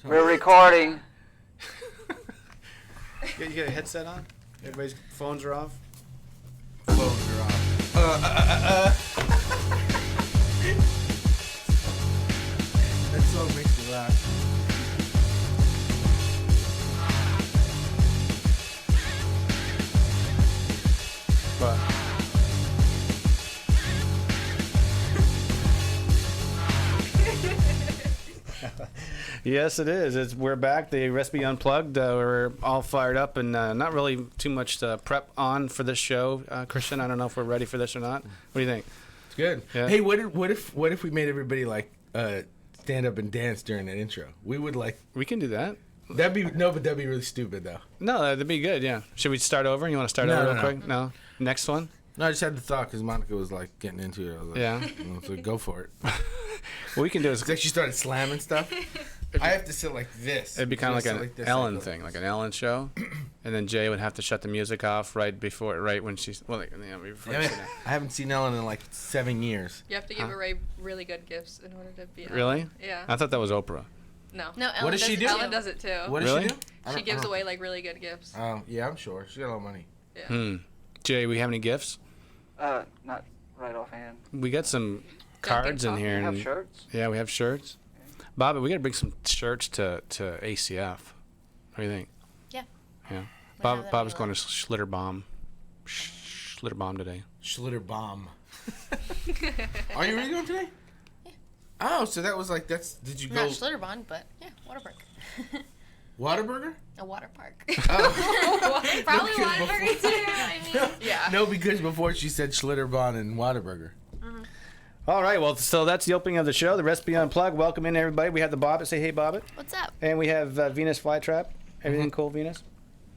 We're recording. You got a headset on? Everybody's phones are off? Phones are off. That song makes me laugh. But yes, it is. We're back. The Recipe Unplugged. We're all fired up and not really too much prep on for this show. Christian, I don't know if we're ready for this or not. What do you think? It's good. Yeah. Hey, what if we made everybody like stand up and dance during that intro? We would like. We can do that. That'd be really stupid though. No, that'd be good. Yeah. Should we start over? You want to start over real quick? No. Next one. No, I just had the thought because Monica was like getting into it. I was like, Yeah. So go for it. What we can do is It's like she started slamming stuff. I have to sit like this. it'd be kind of like an Ellen like thing, like an Ellen show, and then Jay would have to shut the music off right when she's before I, she mean, I haven't seen Ellen in like 7 years. You have to give Ray really good gifts in order to be Ellen. Really? Yeah. I thought that was Oprah. No. No, Ellen What does she do? Ellen does it too. What does Really? she do? She gives away like really good gifts. Yeah, I'm sure. She got a lot of money. Yeah. Jay, we have any gifts? Not right offhand. We got some cards in here. You have and shirts? Yeah, we have shirts. Bobby, we got to bring some shirts to ACF. What do you think? Yeah. Yeah. have that Bob's anyway. going to Schlitterbomb today. Schlitterbomb. Are you really going today? Yeah. Oh, so that was like Did you go Not Schlitterbahn, but yeah, water park. Whataburger? A water park. Oh. Probably because Whataburger too. I mean, Yeah. No, because before she said Schlitterbahn and Whataburger. All right, well, so that's the opening of the show, the Recipe Unplugged. Welcome in, everybody. We have the Bobbit. Say hey, Bobbit. what's up? And we have Venus Flytrap. Everything cool, Venus?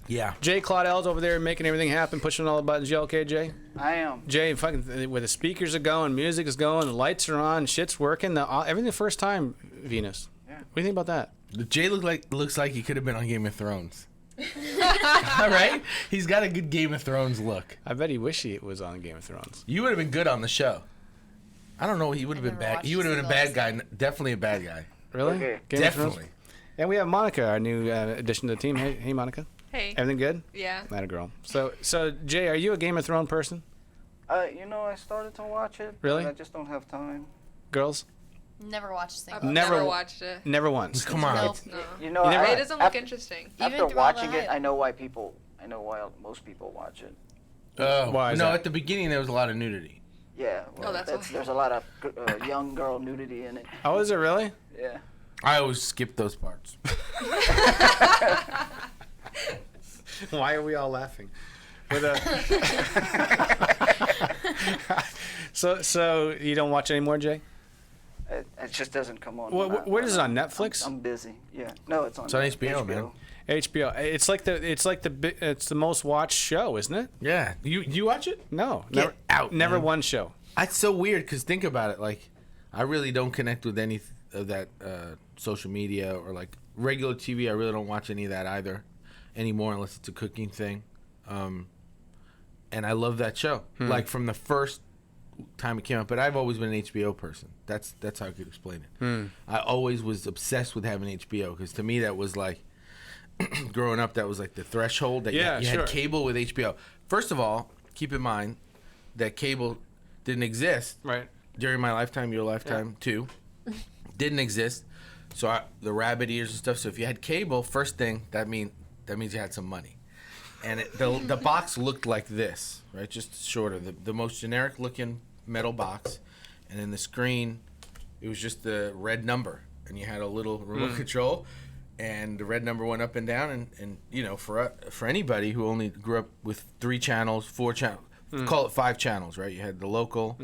Yeah. Jay Claudell's over there making everything happen, pushing all the buttons. You okay, Jay? I am. Jay, fucking, where the speakers are going, music is going, the lights are on, shit's working. Everything the first time, Venus. Yeah. What do you think about that? Jay looks like he could have been on Game of Thrones. All right? He's got a good Game of Thrones look. I bet he wish he was on Game of Thrones. You would have been good on the show. I don't know. He would have been never bad. watched He would have been a bad single guy. Definitely a bad guy. Really? Okay. Game of Thrones? Definitely. And we have Monica, our new addition to the team. Hey, Monica. Hey. Everything good? Yeah. Not a girl. So Jay, are you a Game of Thrones person? I started to watch it. Really? But I just don't have time. Girls? Never watched a I've single. Never- watched it. Never once. Come on. Nope. No. You know, You never- It doesn't look interesting. Even After through all watching the it, hype. I know why most people watch it. Oh, Why is no, that? at the beginning there was a lot of nudity. Yeah. Well, that's why. there's a lot of young girl nudity in it. Oh, is it really? Yeah. I always skip those parts. Why are we all laughing? With so you don't watch anymore, Jay? It just doesn't come on. Where is it on Netflix? I'm busy. Yeah. No, it's on. It's on HBO, man. HBO. It's the most watched show, isn't it? Yeah. You watch it? No, Get never out, Never man. one show. It's so weird because think about it. Like, I really don't connect with any of that social media or like regular TV. I really don't watch any of that either anymore unless it's a cooking thing. And I love that show. Like from the first time it came out. But I've always been an HBO person. That's how I could explain it. I always was obsessed with having HBO because to me that was like growing up. That was like the threshold that you sure. had cable with HBO. First of all, keep in mind that cable didn't exist Right. during my lifetime, your lifetime too. Didn't exist. So the rabbit ears and stuff. So if you had cable, first thing that means you had some money. And the box looked like this, right? Just shorter, the most generic looking metal box, and then the screen, it was just the red number, and you had a little remote control, and the red number went up and down, and you know, for anybody who only grew up with 3 channels, 4 channels, call it 5 channels, right? You had the local,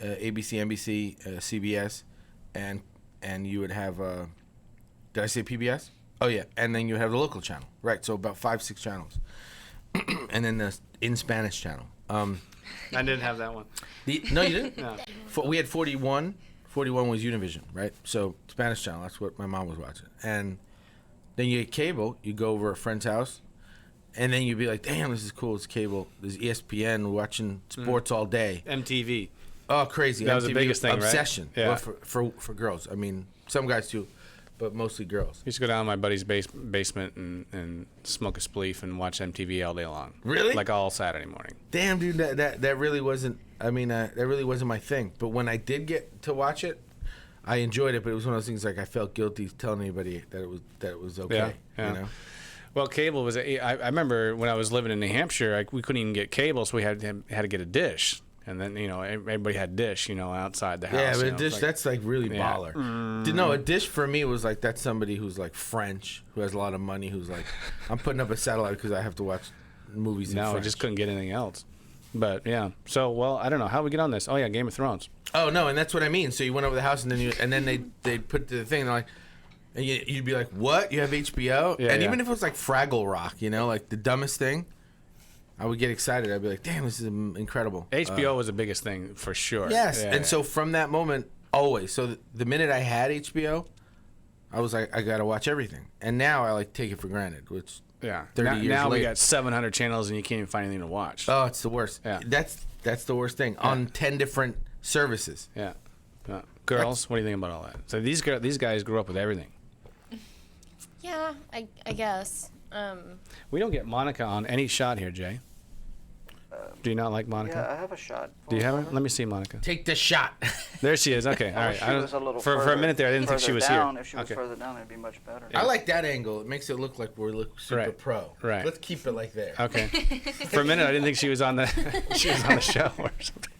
ABC, NBC, CBS, and you would have, did I say PBS? Oh yeah, and then you have the local channel, right? So about 5-6 channels, and then the in Spanish channel. I didn't have that one. No, you didn't. No. We had 41. 41 was Univision, right? So Spanish channel. That's what my mom was watching. And then you get cable. You go over a friend's house, and then you'd be like, "Damn, this is cool. It's cable. There's ESPN. We're watching sports all day." MTV. Oh, crazy! That was the MTV biggest thing, right? obsession. Yeah. Well, for girls. I mean, some guys too. but mostly girls. I used to go down to my buddy's basement and smoke a spleef and watch MTV all day long. Really? Like all Saturday morning. Damn, dude, that really wasn't. I mean, that really wasn't my thing. But when I did get to watch it, I enjoyed it. But it was one of those things like I felt guilty telling anybody that it was okay. Yeah. You know. Well, cable was. I remember when I was living in New Hampshire, we couldn't even get cable, so we had to get a dish. And then, everybody had dish, outside the house. Yeah, but a dish, that's like really baller. No, a dish for me was like, that's somebody who's like French, who has a lot of money, who's like, I'm putting up a satellite because I have to watch movies in French. No, I just couldn't get anything else. But, yeah. So, well, I don't know. How we get on this? Oh, yeah, Game of Thrones. Oh, no, and that's what I mean. So you went over the house, and then they'd put the thing, and they're like, and you'd be like, what? You have HBO? Yeah, and yeah. even if it was like Fraggle Rock, like the dumbest thing, I would get excited. I'd be like, damn, this is incredible. HBO was the biggest thing for sure. Yes, Yeah, and so from that moment, always. So the minute I had HBO, I was like, I got to watch everything. And now I like take it for granted, which 30 years now we later. got 700 channels and you can't even find anything to watch. Oh, it's the worst. Yeah. That's the worst thing. On 10 different services. Yeah. Girls, what do you think about all that? So these guys grew up with everything. Yeah, I guess. We don't get Monica on any shot here, Jay. Do you not like Monica? Yeah, I have a shot. Do you have her? Let me see Monica. Take the shot. There she is. Okay, all right. She was a little for a further- minute there, I didn't think she further was down. here. If she was Okay. further down, it'd be much better. I like that angle. It makes it look like we're super Right. pro. Right. Let's keep it like there. Okay. For a minute, I didn't think she was on the show or something.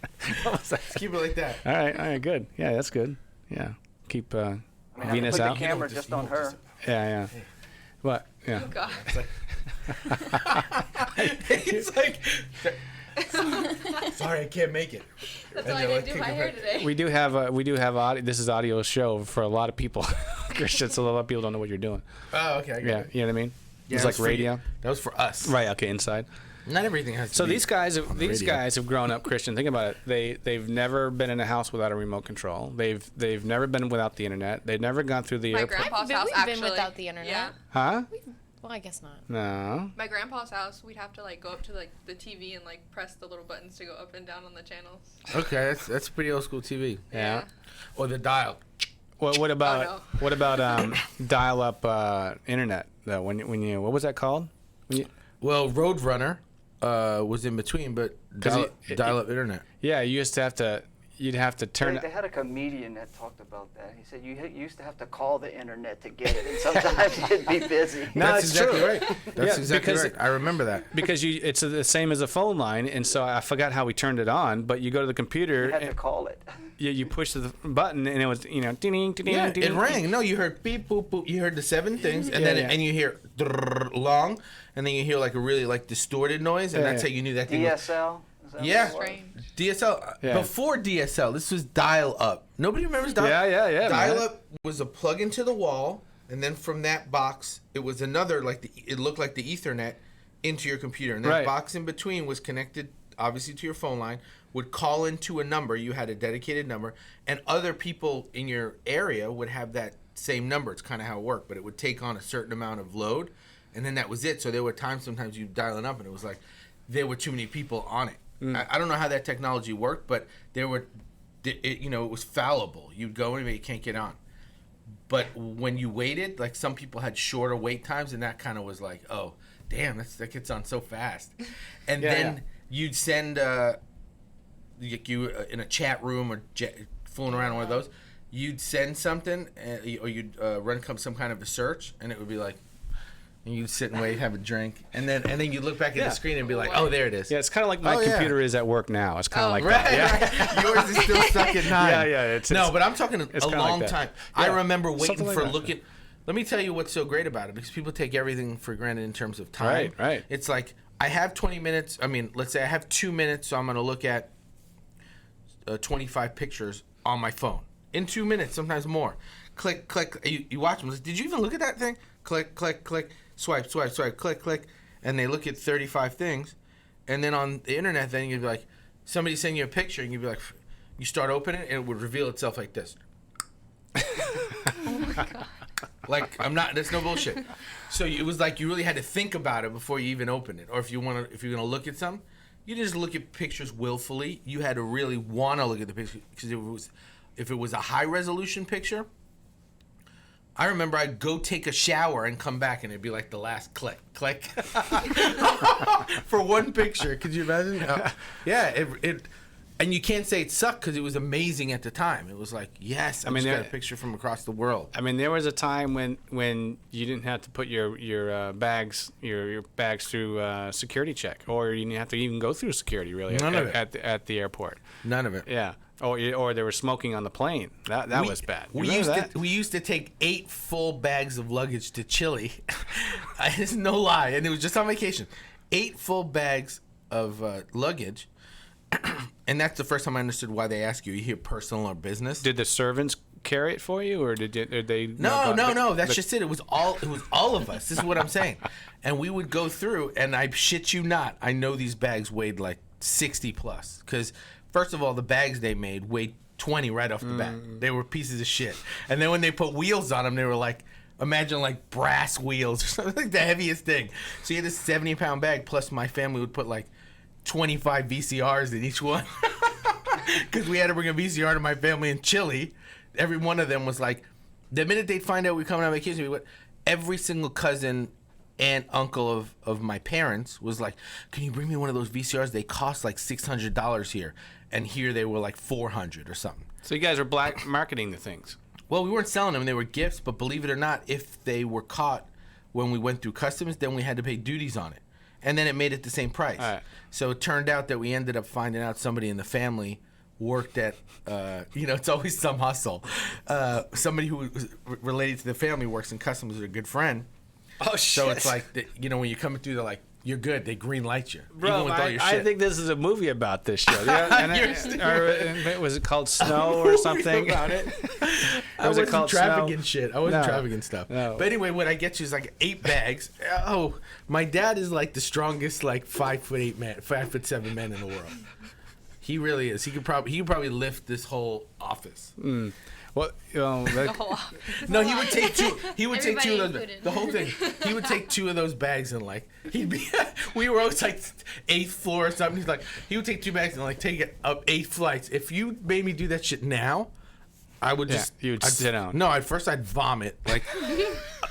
What was that? Let's keep it like that. All right, good. Yeah, that's good. Yeah, keep I mean, I can Venus put out. the camera just on her. Yeah. What? Yeah. Oh God. It's like, sorry, I can't make it. That's And why I they're didn't like, do my "Take hair it today. We do have audio. This is audio show for a lot of people, Christian. So a lot of people don't know what you're doing. Oh, okay. I get Yeah, it. you know what I mean? Yeah, It's that like was for you. radio. That was for us. Right. Okay. Inside. Not everything has to So be these guys on the radio. have grown up Christian. Think about it. They've never been in a house without a remote control. They've never been without the internet. They've never gone through the My airport. grandpa's We've house been actually. without the internet. Yeah. Huh? Well, I guess not. No. My grandpa's house, we'd have to like go up to like the TV and like press the little buttons to go up and down on the channels. Okay, that's pretty old school TV. Yeah. Or the dial. What about no. what about dial-up internet though? When you what was that called? Well, Roadrunner was in between, but 'Cause dial-up internet. Yeah, you'd have to turn. They had a comedian that talked about that. He said you used to have to call the internet to get it, and sometimes you'd be busy. No, That's it's exactly true. right. That's Yeah, exactly because- right. I remember that. Because it's the same as a phone line, and so I forgot how we turned it on. But you go to the computer, You had to and call it. you push the button, and it was ding ding ding Yeah, ding. it rang. No, you heard beep boop boop. You heard the 7 things, and then Yeah. and you hear long, and then you hear like a really like distorted noise, and Yeah, that's yeah. how you knew that thing was. DSL. Is that Yeah. what it was? Strange. DSL. Yeah. Before DSL, this was dial-up. Nobody remembers dial-up? Yeah, man. Dial-up was a plug into the wall, and then from that box, it was another it looked like the Ethernet into your computer, and that Right. box in between was connected obviously to your phone line. Would call into a number. You had a dedicated number, and other people in your area would have that same number. It's kind of how it worked, but it would take on a certain amount of load, and then that was it. So there were times sometimes you dialing up, and it was like there were too many people on it. I don't know how that technology worked, but it was fallible. You'd go in, but you can't get on. But when you waited, like some people had shorter wait times, and that kind of was like, oh, damn, that gets on so fast. And Yeah, then yeah. you'd send you in a chat room or fooling around on one of those. You'd send something, or you'd run some kind of a search, and it would be like. And you'd sit and wait, have a drink, and then you'd look back at Yeah. the screen and be like, "Oh, there it is." Yeah, it's kind of like my Oh, yeah. computer is at work now. It's kind of like Right, that. Yeah. right. Yours is still stuck at 9. Yeah. No, but I'm talking a kinda like long that. time. Yeah, I remember waiting something like for that. looking. Let me tell you what's so great about it, because people take everything for granted in terms of time. Right. It's like I have 20 minutes. I mean, let's say I have 2 minutes, so I'm going to look at 25 pictures on my phone in 2 minutes, sometimes more. Click, click. You watch them. Did you even look at that thing? Click, click, click. Swipe, swipe, swipe. Click, click. And they look at 35 things. And then on the internet, then you'd be like, somebody send you a picture, and you'd be like, you start opening it, and it would reveal itself like this. Like, that's no bullshit. So it was like you really had to think about it before you even opened it. Or if you're going to look at something, you didn't just look at pictures willfully. You had to really want to look at the picture, because if it was a high resolution picture, I remember I'd go take a shower and come back, and it'd be like the last click for one picture. Could you imagine? Yeah, it and you can't say it sucked because it was amazing at the time. It was like, yes, I mean, got a picture from across the world. I mean, there was a time when you didn't have to put your bags through security check, or you didn't have to even go through security really at the airport. None of it. Yeah. Or they were smoking on the plane. That was bad. We used to take 8 full bags of luggage to Chile. It's no lie, and it was just on vacation. 8 full bags of luggage, and that's the first time I understood why they ask you. You hear personal or business. Did the servants carry it for you, or did they? No. That's just it. It was all of us. This is what I'm saying. And we would go through, and I shit you not, I know these bags weighed like 60 plus because. First of all, the bags they made weighed 20 right off the bat. They were pieces of shit. And then when they put wheels on them, they were like, imagine like brass wheels or something, like the heaviest thing. So you had this 70-pound bag, plus my family would put like 25 VCRs in each one. Because we had to bring a VCR to my family in Chile. Every one of them was like, the minute they'd find out we were coming on vacation, every single cousin and uncle of my parents was like, can you bring me one of those VCRs? They cost like $600 here. And here they were like $400 or something. So you guys were black marketing the things. Well, we weren't selling them. They were gifts. But believe it or not, if they were caught when we went through customs, then we had to pay duties on it. And then it made it the same price. All right. So it turned out that we ended up finding out somebody in the family worked at, it's always some hustle. Somebody who was related to the family works in customs, is a good friend. Oh, shit. So it's like, when you're coming through, they're like, you're good. They green light you. Bro, even with all your shit. I think this is a movie about this show. Yeah, was it called Snow or something? About it. I wasn't trafficking shit. I wasn't trafficking stuff. No. But anyway, what I get you is like 8 bags. Oh, my dad is like the strongest, like 5'8" man, 5'7" man in the world. He really is. He could probably lift this whole office. Well, no, he would take 2. He would take 2 of those. Included. The whole thing. He would take 2 of those bags and like he'd be. We were always like 8th floor or something. He's like he would take 2 bags and like take it up 8 flights. If you made me do that shit now, I would just. You'd sit down. No, at first I'd vomit. Like,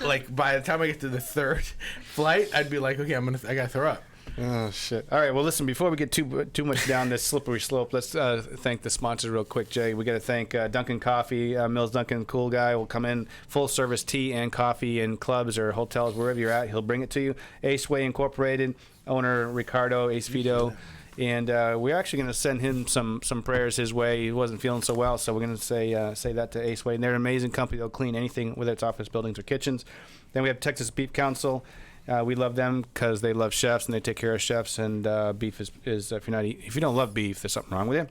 like by the time I get to the 3rd flight, I'd be like, okay, I gotta throw up. Oh shit! All right, well, listen. Before we get too much down this slippery slope, let's thank the sponsors real quick, Jay. We got to thank Dunkin' Coffee, Mills Dunkin', cool guy. Will come in, full service tea and coffee in clubs or hotels, wherever you're at. He'll bring it to you. Ace Way Incorporated, owner Ricardo Ace Vito, and we're actually going to send him some prayers his way. He wasn't feeling so well, so we're going to say that to Ace Way. And they're an amazing company. They'll clean anything, whether it's office buildings or kitchens. Then we have Texas Beef Council. We love them because they love chefs and they take care of chefs. And beef is if you don't love beef, there's something wrong with you.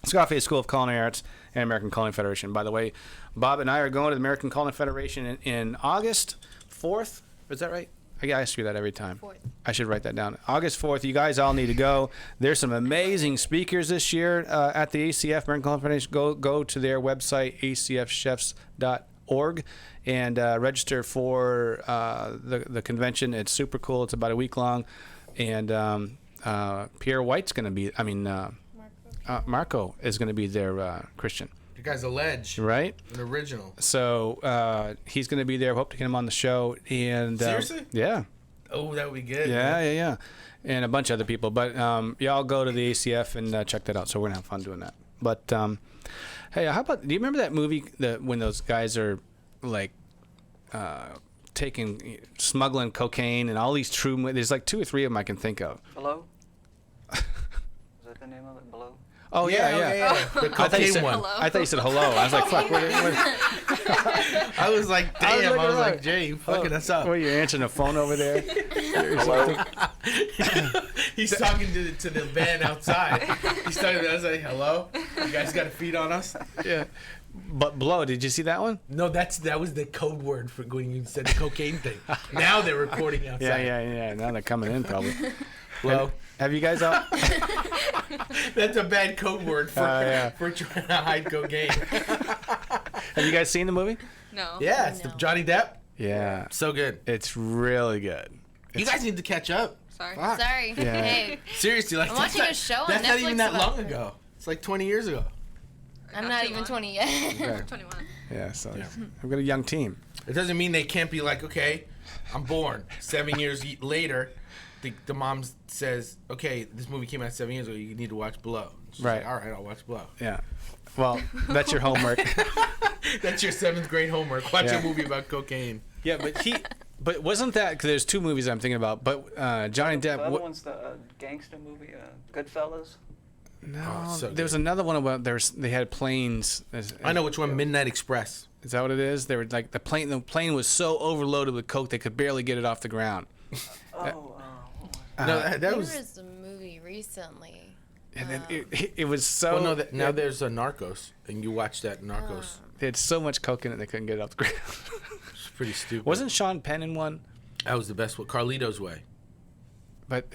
Scarface School of Culinary Arts and American Culinary Federation. By the way, Bob and I are going to the American Culinary Federation in August 4th. Is that right? I ask you that every time. 4th. I should write that down. August 4th. You guys all need to go. There's some amazing speakers this year at the ACF American Culinary Federation. Go to their website, acfchefs.org. And register for the convention. It's super cool. It's about a week long, and Pierre White's going to be. Marco is going to be there. Christian. You guys a ledge, right? An original. So he's going to be there. Hope to get him on the show. And seriously? Yeah. Oh, that would be good. Yeah. And a bunch of other people. But y'all go to the ACF and check that out. So we're gonna have fun doing that. But hey, how about? Do you remember that movie when those guys are like smuggling cocaine and all these true? There's like 2 or 3 of them I can think of. Below? Is that the name of it? Below? Oh yeah. The cocaine one. I thought you said hello. I was like, fuck. What? I was like, damn. I was like, Jay, you fucking us up. What, are you answering the phone over there? He's talking to the van outside. He's talking to us like, hello? You guys got to feed on us? Yeah. But Blow, did you see that one? No, that was the code word for when you said the cocaine thing. Now they're recording outside. Yeah. Now they're coming in probably. Well, have you guys all? That's a bad code word for trying to hide cocaine. Have you guys seen the movie? No. Yeah, it's the Johnny Depp. Yeah. So good. It's really good. You guys need to catch up. Sorry. Fuck. Sorry. Yeah. Hey, Seriously, like I'm watching a show on That's not even Netflix that about long ago. It's like 20 years ago. I'm not even 20 yet. Okay. 21. Yeah, so Yeah. I've got a young team. It doesn't mean they can't be like, okay, I'm born. 7 years later, the mom says, okay, this movie came out 7 years ago. You need to watch Blow. She's Right. like, all right, I'll watch Blow. Yeah. Well, that's your homework. That's your 7th grade homework. Watch Yeah. a movie about cocaine. Yeah, but wasn't that, because there's 2 movies I'm thinking about, but Johnny The Depp. other one's the gangster movie, Goodfellas. No, Oh, so there was good. another one about they had planes. I know which one. Midnight Express. Is that what it is? They were like the plane was so overloaded with coke they could barely get it off the ground. Oh, No, that There was. was a movie recently. And then it was so. Well, no, now there's a Narcos, and you watch that Narcos. They had so much coke in it they couldn't get it off the ground. It's pretty stupid. Wasn't Sean Penn in one? That was the best one. Carlito's Way. But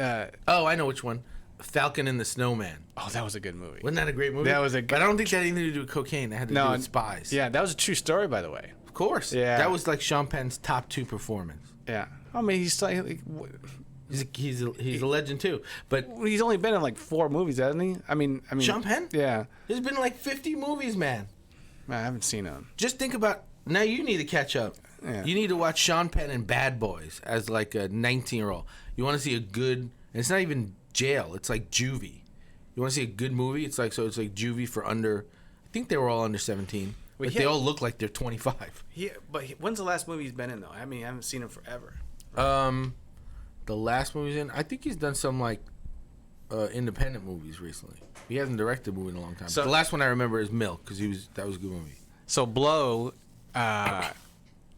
Oh, I know which one. Falcon and the Snowman. oh, that was a good movie. Wasn't that a great movie? That was a But I don't think that had anything to do with cocaine. That had to do with spies. Yeah, that was a true story, by the way. Of course. Yeah. That was like Sean Penn's top 2 performance. Yeah. I mean, He's a legend too. But he's only been in like 4 movies, hasn't he? I mean. Sean Penn? Yeah. There's been like 50 movies, man. I haven't seen him. Just think about now. You need to catch up. Yeah. You need to watch Sean Penn in Bad Boys as like a 19-year-old. You want to see a good. And it's not even jail. It's like juvie. You want to see a good movie? It's like juvie for under. I think they were all under 17. Well, But they all look like they're 25. When's the last movie he's been in though? I mean, I haven't seen him forever. The last movie he's in, I think he's done some like independent movies recently. He hasn't directed a movie in a long time. So- The last one I remember is Milk because that was a good movie. So Blow,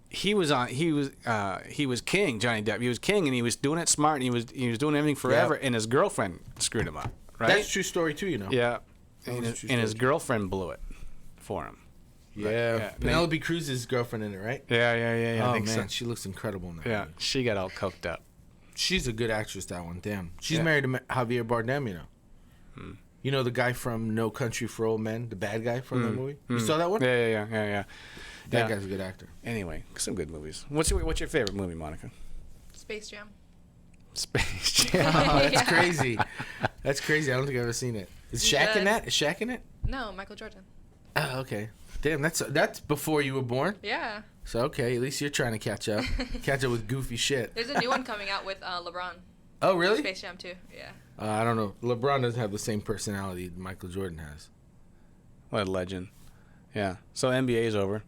he was king, Johnny Depp. He was king, and he was doing it smart, and he was doing everything forever. Yeah. And his girlfriend screwed him up, right? That's a true story too, you know. Yeah, That and was a true his story. girlfriend blew it for him. Yeah. Yeah. Penelope Cruz's girlfriend in it, right? Yeah. Oh I think man, so. she looks incredible in that. Yeah, movie. she got all coked up. She's a good actress. That one, damn. She's Yeah. married to Javier Bardem, you know. You know the guy from No Country for Old Men, the bad guy from that movie. You saw that one? Yeah. That guy's a good actor. Anyway, some good movies. What's your favorite movie, Monica? Space Jam. Space Jam. Oh, that's Yeah. crazy. That's crazy. I don't think I've ever seen it. Is Shaq in that? Is Shaq in it? No, Michael Jordan. Oh, okay. Damn, that's before you were born. Yeah. So okay, at least you're trying to catch up with goofy shit. There's a new one coming out with LeBron. Oh really? Space Jam 2. Yeah. I don't know. LeBron doesn't have the same personality Michael Jordan has. What a legend. Yeah. So NBA's over.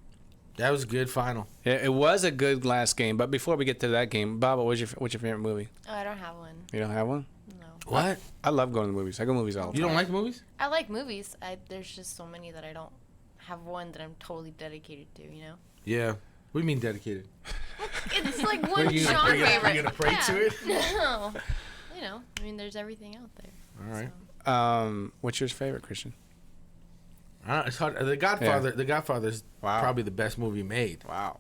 That was a good final. Yeah, it was a good last game. But before we get to that game, Baba, what's your favorite movie? Oh, I don't have one. You don't have one? No. What? I love going to the movies. I go to movies all the You time. don't like movies? I like movies. There's just so many that I don't have one that I'm totally dedicated to, you know? Yeah. What do you mean dedicated? It's like one you genre. gonna pray to it? No. You know, I mean, there's everything out there. All right. So. What's your favorite, Christian? It's hard. The Godfather. Yeah. The Godfather's Wow. probably the best movie made. Wow.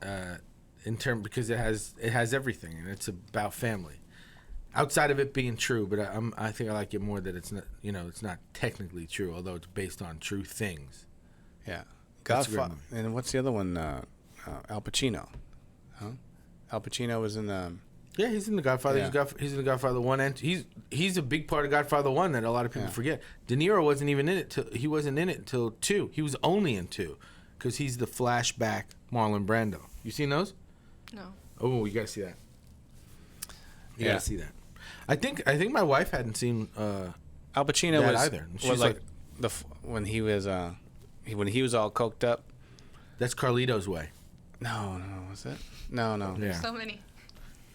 Because it has everything and it's about family. Outside of it being true, but I think I like it more that it's not. You know, it's not technically true, although it's based on true things. Yeah. That's a great Godfather. And what's the other one? Al Pacino. Huh? Al Pacino was in the. Yeah, he's in the Godfather. Yeah. He's in the Godfather 1 and he's a big part of Godfather 1 that a lot of people Yeah. forget. De Niro wasn't even in it he wasn't in it until 2. He was only in 2 because he's the flashback Marlon Brando. You seen those? No. Oh, you gotta see that. You Yeah. gotta see that. I think my wife hadn't seen. Al Pacino That was either. was She's like like- when he was all coked up. That's Carlito's Way. No, was it? No. Yeah, So many.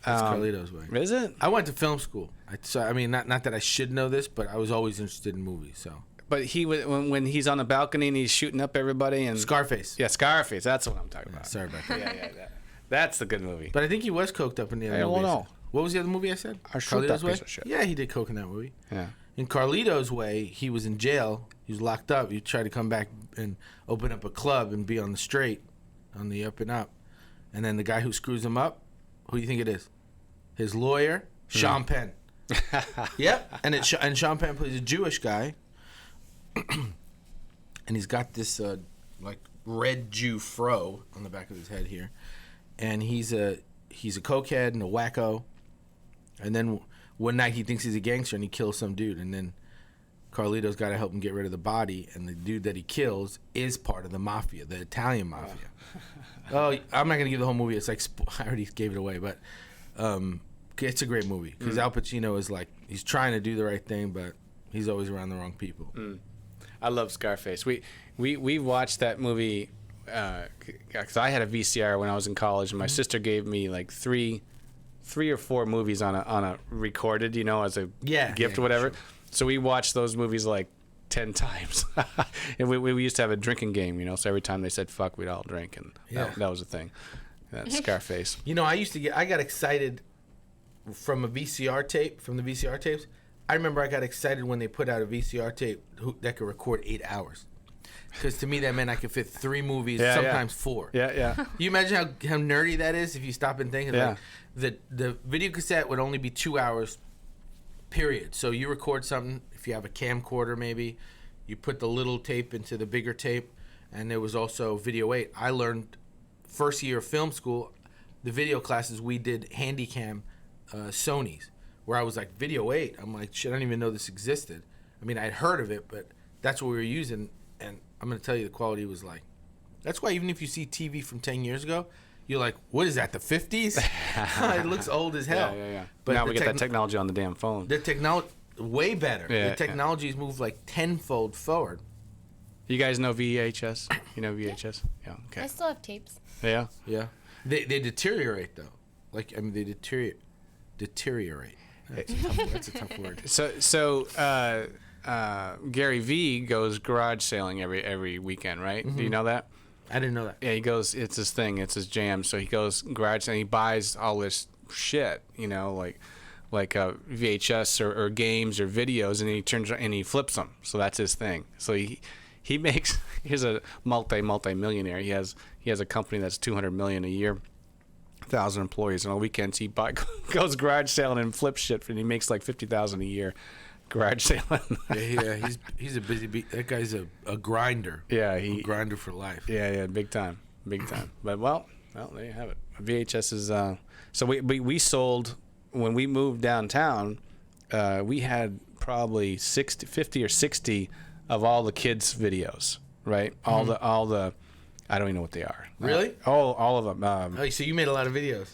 that's Carlito's Way. Is it? I went to film school. I mean, not that I should know this, but I was always interested in movies. So But he was when he's on the balcony and he's shooting up everybody and Scarface. Yeah, Scarface. That's what I'm talking about. Sorry about that. Yeah. That's the good movie. But I think he was coked up in the other I don't movie. know. What was the other movie I said? I shoot that Carlito's Way? piece of shit. Yeah, he did coke in that movie. Yeah. In Carlito's Way, he was in jail. He was locked up. He tried to come back and open up a club and be on the straight, on the up and up. And then the guy who screws him up, who do you think it is? His lawyer, Sean Penn. Yep. And Sean Penn plays a Jewish guy. And he's got this like red Jew fro on the back of his head here. And he's a cokehead and a wacko. And then one night he thinks he's a gangster and he kills some dude. And then Carlito's got to help him get rid of the body, and the dude that he kills is part of the mafia, the Italian mafia. Oh, I'm not gonna give the whole movie. It's like I already gave it away, but it's a great movie because Al Pacino is like he's trying to do the right thing, but he's always around the wrong people. I love Scarface. We watched that movie because I had a VCR when I was in college, and my sister gave me like three or four movies on a recorded, as a gift or whatever. Sure. So we watched those movies like 10 times. And we used to have a drinking game, so every time they said fuck, we'd all drink, and that was a thing. That Scarface. I got excited from the VCR tapes. I remember I got excited when they put out a VCR tape that could record 8 hours. Because to me, that meant I could fit 3 movies, sometimes 4. Yeah. You imagine how nerdy that is if you stop and think? Yeah. Like, the video cassette would only be 2 hours, period. So you record something, if you have a camcorder maybe, you put the little tape into the bigger tape, and there was also Video 8. I learned first year of film school, the video classes, we did Handycam Sony's, where I was like, Video 8? I'm like, shit, I don't even know this existed. I mean, I'd heard of it, but that's what we were using, and I'm going to tell you the quality was like, that's why even if you see TV from 10 years ago, you're like, what is that, the 50s? It looks old as hell. Yeah. But now we get that technology on the damn phone. The technology, way better. Yeah, the technology's moved like tenfold forward. You guys know VHS? You know VHS? Yeah. Okay. I still have tapes. Yeah. Yeah. They deteriorate, though. Like, I mean, they deteriorate. That's a tough word. So Gary V goes garage sailing every weekend, right? Do you know that? I didn't know that. Yeah, he goes. It's his thing. It's his jam. So he goes garage and he buys all this shit, like VHS or games or videos, and he turns and he flips them. So that's his thing. So he makes. He's a multi-millionaire. He has a company that's $200 million a year, 1,000 employees, and on weekends he goes garage sailing and flips shit, and he makes like $50,000 a year. Garage sailing. Yeah, he's a busy that guy's a grinder. Yeah, a grinder for life. Yeah, big time. But well, there you have it. VHS is so we sold when we moved downtown. We had probably 50 or 60 of all the kids' videos, right? All the I don't even know what they are. Really? All of them. So you made a lot of videos.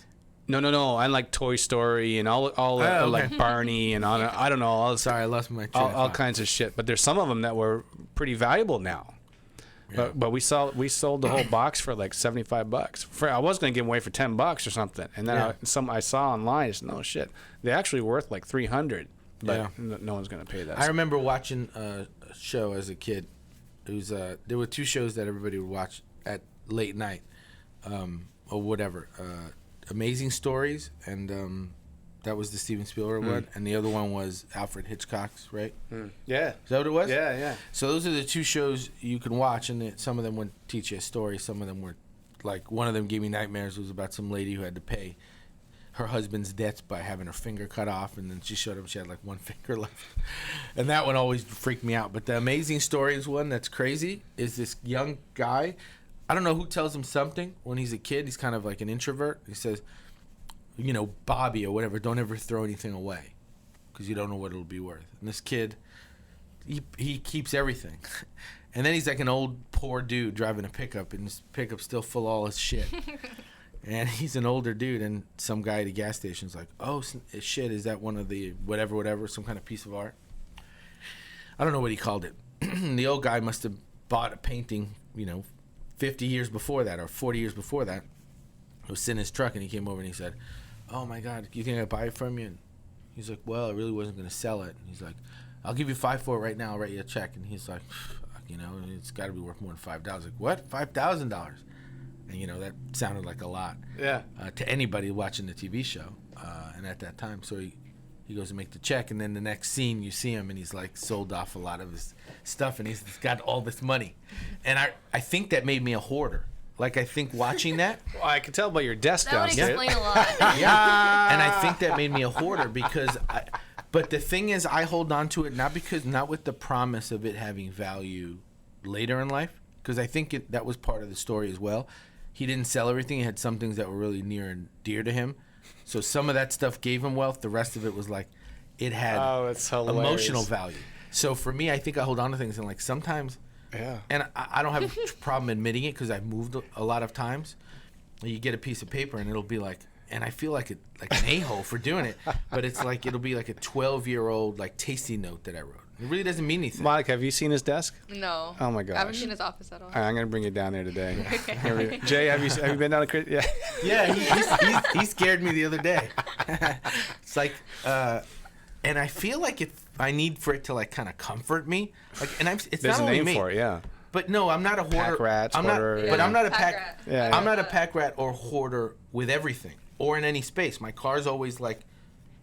No. I like Toy Story and all okay. like Barney and all. I don't know. Sorry, I lost my train of all thought. kinds of shit. But there's some of them that were pretty valuable now. Yeah. But we sold the whole box for like $75. I was gonna give them away for $10 or something. And then I saw online. I said, no shit, they're actually worth like $300. But no one's gonna pay that. I remember watching a show as a kid. It was there were 2 shows that everybody would watch at late night, or whatever. Amazing Stories, and that was the Steven Spielberg one, and the other one was Alfred Hitchcock's, right? Yeah. Is that what it was? Yeah. So those are the 2 shows you can watch, and some of them would teach you a story. Some of them were, like, one of them gave me nightmares. It was about some lady who had to pay her husband's debts by having her finger cut off, and then she showed him she had like 1 finger left. And that one always freaked me out. But the Amazing Stories one that's crazy is this young guy. I don't know who tells him something when he's a kid. He's kind of like an introvert. He says, Bobby or whatever, don't ever throw anything away because you don't know what it'll be worth. And this kid, he keeps everything. And then he's like an old poor dude driving a pickup, and his pickup's still full of all his shit. And he's an older dude, and some guy at a gas station's like, oh, shit, is that one of the whatever, some kind of piece of art? I don't know what he called it. The old guy must have bought a painting, 50 years before that or 40 years before that. He was sitting in his truck, and he came over and he said, oh my God, you think I'd buy it from you? And he's like, well, I really wasn't going to sell it. And he's like, I'll give you $5 for it right now. I'll write you a check. And he's like, it's got to be worth more than $5. Like, what? $5,000? And that sounded like a lot. Yeah. To anybody watching the TV show. And at that time, so he goes to make the check, and then the next scene you see him, and he's like sold off a lot of his stuff, and he's got all this money. And I think that made me a hoarder. Like, I think watching that. Well, I can tell by your desk That would downstairs. explain a lot. Yeah. And I think that made me a hoarder because but the thing is, I hold on to it not with the promise of it having value later in life, because I think that was part of the story as well. He didn't sell everything. He had some things that were really near and dear to him. So some of that stuff gave him wealth. The rest of it was like, it had Oh, it's hilarious. emotional value. So for me, I think I hold on to things, and like sometimes, and I don't have a problem admitting it because I've moved a lot of times. You get a piece of paper and it'll be like, and I feel like an a-hole for doing it, but it's like it'll be like a 12-year-old like tasty note that I wrote. It really doesn't mean anything. Monica, have you seen his desk? No. Oh my I haven't gosh. seen his office at all. All right, I'm gonna bring you down there today. Jay, have you been down to Yeah. Yeah, he scared me the other day. It's like, and I feel like I need for it to like kind of comfort me. Like, and it's There's not a only name me. for it, yeah. But no, I'm not a hoarder. Pack rats, I'm not, hoarder, but yeah. I'm not a Pack pack. rat. Yeah, I'm not a pack rat or hoarder with everything or in any space. My car's always like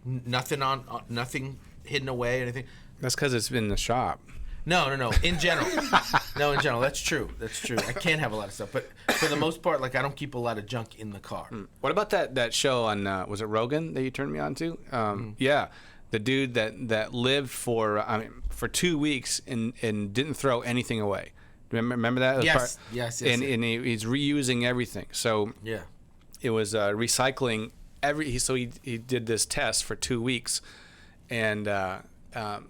nothing hidden away, anything. That's because it's in the shop. No. In general, in general, that's true. I can't have a lot of stuff, but for the most part, like I don't keep a lot of junk in the car. What about that show on was it Rogan that you turned me on to? Yeah, the dude that lived for 2 weeks and didn't throw anything away. Remember that? Yes. And he's reusing everything. So Yeah. it was recycling So he did this test for 2 weeks, and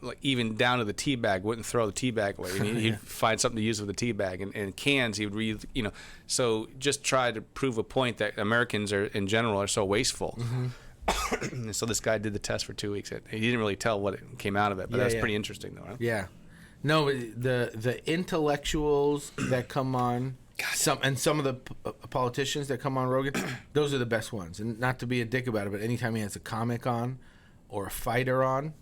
like even down to the tea bag, wouldn't throw the tea bag away. And he'd find something to use with the tea bag, and cans he would So just try to prove a point that Americans in general are so wasteful. And so this guy did the test for 2 weeks. He didn't really tell what came out of it, but that's pretty interesting, though. Huh? Yeah. No, the intellectuals that come on, some of the politicians that come on Rogan, those are the best ones. And not to be a dick about it, but anytime he has a comic on or a fighter on,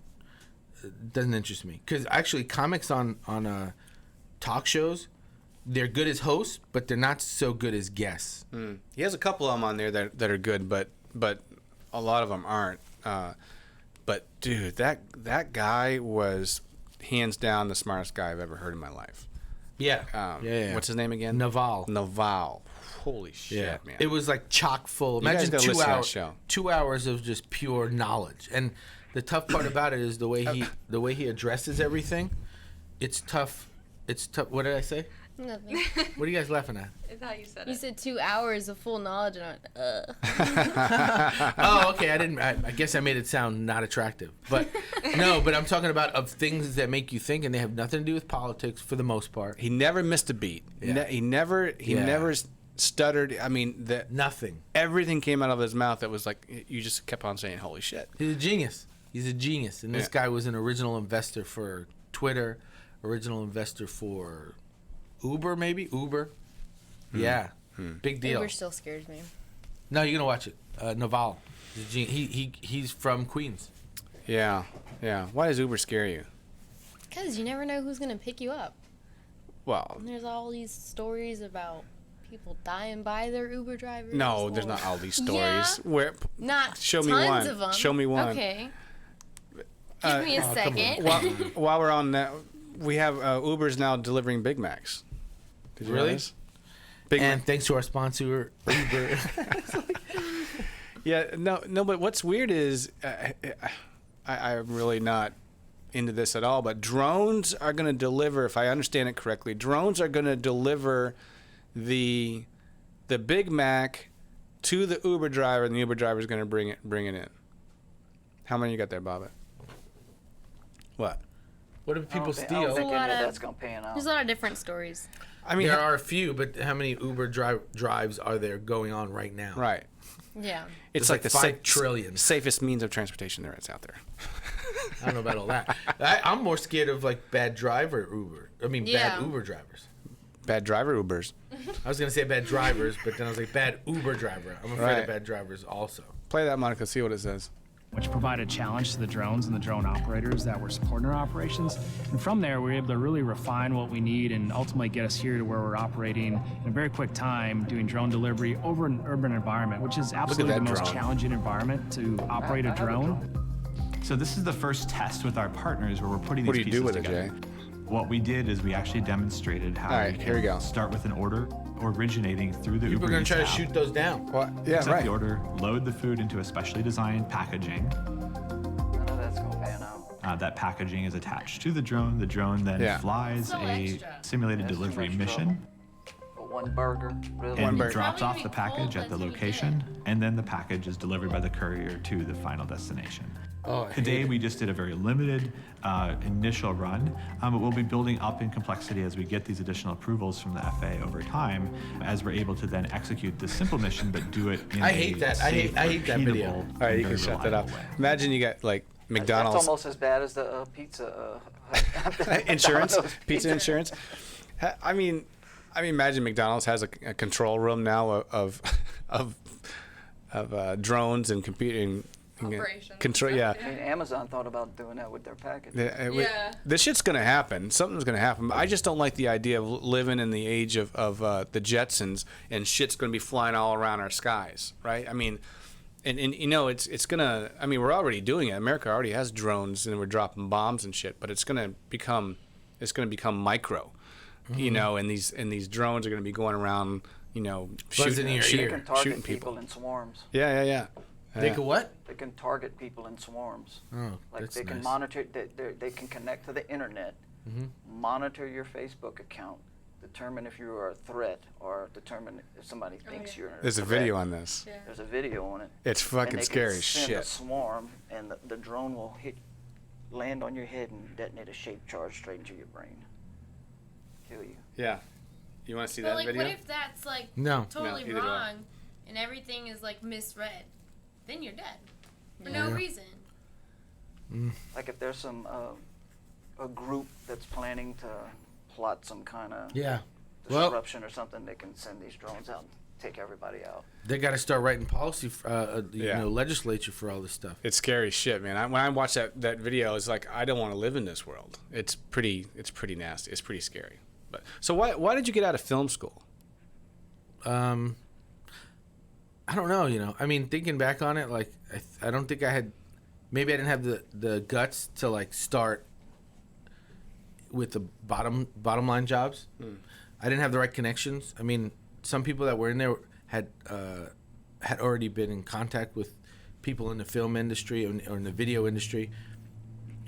it doesn't interest me. Because actually, comics on talk shows, they're good as hosts, but they're not so good as guests. He has a couple of them on there that are good, but a lot of them aren't. But dude, that guy was hands down the smartest guy I've ever heard in my life. Yeah. What's his name again? Naval. Holy shit, man. It was like chock full. You guys Imagine gotta 2 listen to that hours. show. 2 hours of just pure knowledge. And the tough part about it is the way he addresses everything. It's tough. What did I say? Nothing. What are you guys laughing at? Is how you said You it. said 2 hours of full knowledge, and I went, Oh, okay. I guess I made it sound not attractive, but no. But I'm talking about of things that make you think, and they have nothing to do with politics for the most part. He never missed a beat. Yeah. He never stuttered. I mean, Nothing. everything came out of his mouth that was like you just kept on saying, "Holy shit." He's a genius. And this guy was an original investor for Twitter, original investor for Uber, maybe Uber. Yeah, big deal. Uber still scares me. No, you're gonna watch it. Naval. He's from Queens. Yeah. Why does Uber scare you? Because you never know who's going to pick you up. Well, And there's all these stories about people dying by their Uber drivers. no, there's or- not all these Yeah. stories. Where? Not Show me tons one. of them. Show me one. Okay. Give me a second. While we're on that, we have Uber's now delivering Big Macs. Did you Really? realize? Big And thanks to our sponsor, Uber. Yeah, no, but what's weird is I'm really not into this at all, but drones are going to deliver, if I understand it correctly, drones are going to deliver the Big Mac to the Uber driver, and the Uber driver is going to bring it in. How many you got there, Bob? What? What if I don't people think steal? any lot of of- that's gonna pan out. There's a lot of different stories. I mean, There are a few, but how many Uber drives are there going on right now? right. Yeah. It's There's like the 5 trillion. safest means of transportation there is out there. I don't know about all that. I'm more scared of like bad driver Uber. I mean, Yeah. bad Uber drivers. Bad driver Ubers. I was gonna say bad drivers, but then I was like bad Uber driver. I'm afraid Right. of bad drivers also. Play that, Monica. See what it says. which provided a challenge to the drones and the drone operators that were supporting our operations. And from there, we were able to really refine what we need and ultimately get us here to where we're operating in a very quick time, doing drone delivery over an urban environment, which is absolutely the that most drone. challenging environment to operate a drone. So this is the first test with our partners where we're putting What these do you do pieces with it, together. Jay? What we did is we actually demonstrated how All right, we here we can go. start with an order originating through the People Uber are gonna Eats try to app. shoot those down. Well, yeah, Accept right. the order, load the food into a specially designed packaging. None of that's gonna pan out. That packaging is attached to the drone. The drone then Yeah. flies So a extra. simulated That's too delivery much mission. trouble. one burger, really. One And burger. it drops Probably off be the package cold at the by the time you get location, and then the package is delivered by the courier to the final destination. Oh, I hate Today it. we just did a very limited initial run, but we'll be building up in complexity as we get these additional approvals from the FAA over time, as we're able to then execute this simple mission, but do it in I a hate that. safe, I hate that video. repeatable, All right, you and can very shut that off. reliable way. Imagine you got like McDonald's That's almost as bad as the pizza. insurance, Domino's pizza insurance. I mean, imagine McDonald's has a control room now of drones and computing Operations and control. stuff, Yeah. I mean, Amazon thought about doing that with their package. Yeah. This shit's gonna happen. Something's gonna happen. I just don't like the idea of living in the age of the Jetsons and shit's gonna be flying all around our skies, right? I mean, and you know it's gonna. I mean, we're already doing it. America already has drones and we're dropping bombs and shit. But it's gonna become micro, you know. And these drones are gonna be going around, you know, Buzzing in your They ear. can target shooting people people. in swarms. Yeah. They could what? They can target people in swarms. Oh, Like that's they can nice. monitor. They can connect to the internet, monitor your Facebook account, determine if you are a threat, or determine if somebody thinks yeah. you're. There's a threat. video on this. Yeah. There's a video on it. It's fucking and they scary can as send a shit. swarm, and the drone will land on your head and detonate a shape charge straight into your brain. Kill you. Yeah. You want to see But that like, video? what if that's like No. totally neither do I. wrong, and everything is like misread? Then you're dead for Yeah. no reason. Like if there's some a group that's planning to plot some kind of Yeah. Well, disruption or something, they can send these drones out and take everybody out. they got to start writing policy, you Yeah. know, legislature for all this stuff. It's scary shit, man. When I watch that video, it's like I don't want to live in this world. It's pretty nasty. It's pretty scary. But so why did you get out of film school? I don't know, you know. I mean, thinking back on it, like I don't think I had. Maybe I didn't have the guts to like start with the bottom line jobs. I didn't have the right connections. I mean, some people that were in there had already been in contact with people in the film industry or in the video industry,